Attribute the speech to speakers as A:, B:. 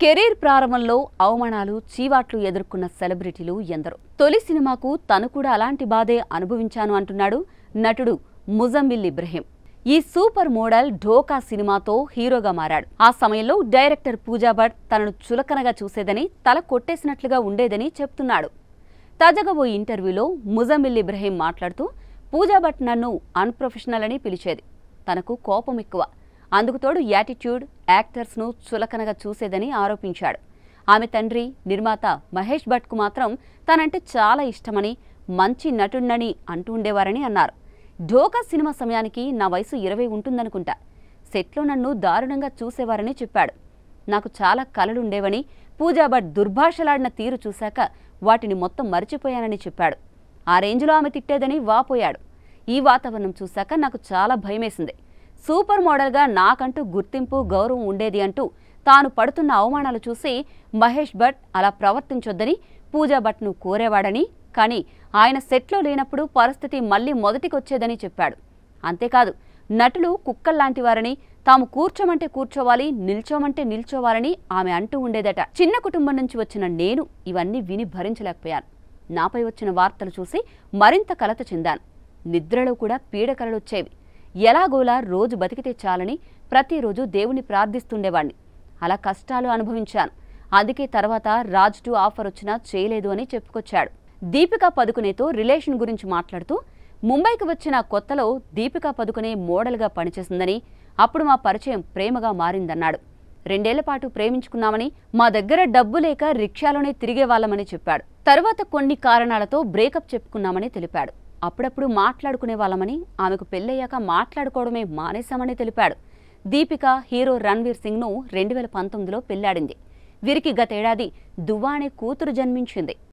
A: Career ప్రారంభంలో అవమానాలు చీవాట్లు ఎదుర్కొన్న సెలబ్రిటీలు ఎందరో. తొలి సినిమాకు తను కూడా అలాంటి బాధే అనుభవించాను అంటున్నాడు నటుడు ముజమ్మిల్ ఇబ్రహీం. ఈ సూపర్ మోడల్ ఢోకా సినిమాతో హీరోగా మారాడు. ఆ సమయంలో డైరెక్టర్ పూజా భట్ తనను చులకనగా చూసేదని, తల కొట్టేసినట్లుగా ఉండేదని చెప్తున్నాడు. తాజాగా ఓ ఇంటర్వ్యూలో ముజమ్మిల్ ఇబ్రహీం మాట్లాడుతూ, పూజా భట్ నన్ను అన్ప్రొఫెషనల్ అని పిలిచేది, తనకు కోపం ఎక్కువ, అందుకు తోడు యాటిట్యూడ్, యాక్టర్స్ను చులకనగా చూసేదని ఆరోపించాడు. ఆమె తండ్రి నిర్మాత మహేష్ భట్కు మాత్రం తనంటే చాలా ఇష్టమని, మంచి నటుడినని అంటూ ఉండేవారని అన్నారు. ఢోకా సినిమా సమయానికి నా వయసు 20 ఉంటుందనుకుంటా. సెట్లో నన్ను దారుణంగా చూసేవారని చెప్పాడు. నాకు చాలా కలలుండేవని, పూజా భట్ దుర్భాషలాడిన తీరు చూశాక వాటిని మొత్తం మరిచిపోయానని చెప్పాడు. ఆ రేంజ్లో ఆమె తిట్టేదని వాపోయాడు. ఈ వాతావరణం చూశాక నాకు చాలా భయమేసింది. సూపర్ మోడల్గా నాకంటూ గుర్తింపు, గౌరవం ఉండేది అంటూ తాను పడుతున్న అవమానాలు చూసి మహేష్ భట్ అలా ప్రవర్తించొద్దని పూజా భట్ను కోరేవాడని, కానీ ఆయన సెట్లో లేనప్పుడు పరిస్థితి మళ్లీ మొదటికొచ్చేదని చెప్పాడు. అంతేకాదు, నటులు కుక్కల్లాంటివారని, తాము కూర్చోమంటే కూర్చోవాలి, నిల్చోమంటే నిల్చోవాలని ఆమె అంటూ ఉండేదట. చిన్న కుటుంబం నుంచి వచ్చిన నేను ఇవన్నీ విని భరించలేకపోయాను. నాపై వచ్చిన వార్తలు చూసి మరింత కలత చెందాను. నిద్రలో కూడా పీడకలలొచ్చేవి. ఎలాగోలా రోజు బతికితే చాలని ప్రతిరోజు దేవుని ప్రార్థిస్తుండేవాణ్ణి. అలా కష్టాలు అనుభవించాను. అందుకే తర్వాత రాజ్ 2 ఆఫర్ వచ్చినా చేయలేదు అని చెప్పుకొచ్చాడు. దీపికా పదుకునేతో రిలేషన్ గురించి మాట్లాడుతూ, ముంబైకి వచ్చిన కొత్తలో దీపికా పదుకునే మోడల్గా పనిచేసిందని, అప్పుడు మా పరిచయం ప్రేమగా మారిందన్నాడు. 2 ఏళ్ల పాటు ప్రేమించుకున్నామని, మా దగ్గర డబ్బు లేక రిక్షాలోనే తిరిగేవాళ్లమని చెప్పాడు. తర్వాత కొన్ని కారణాలతో బ్రేకప్ చెప్పుకున్నామని తెలిపాడు. అప్పుడప్పుడు మాట్లాడుకునే వాళ్ళమని, ఆమెకు పెళ్ళయ్యాక మాట్లాడుకోవడమే మానేశామని తెలిపాడు. దీపిక హీరో రణ్వీర్ సింగ్ను 2019లో పెళ్లాడింది. వీరికి గతేడాది దువ్వా అనే కూతురు జన్మించింది.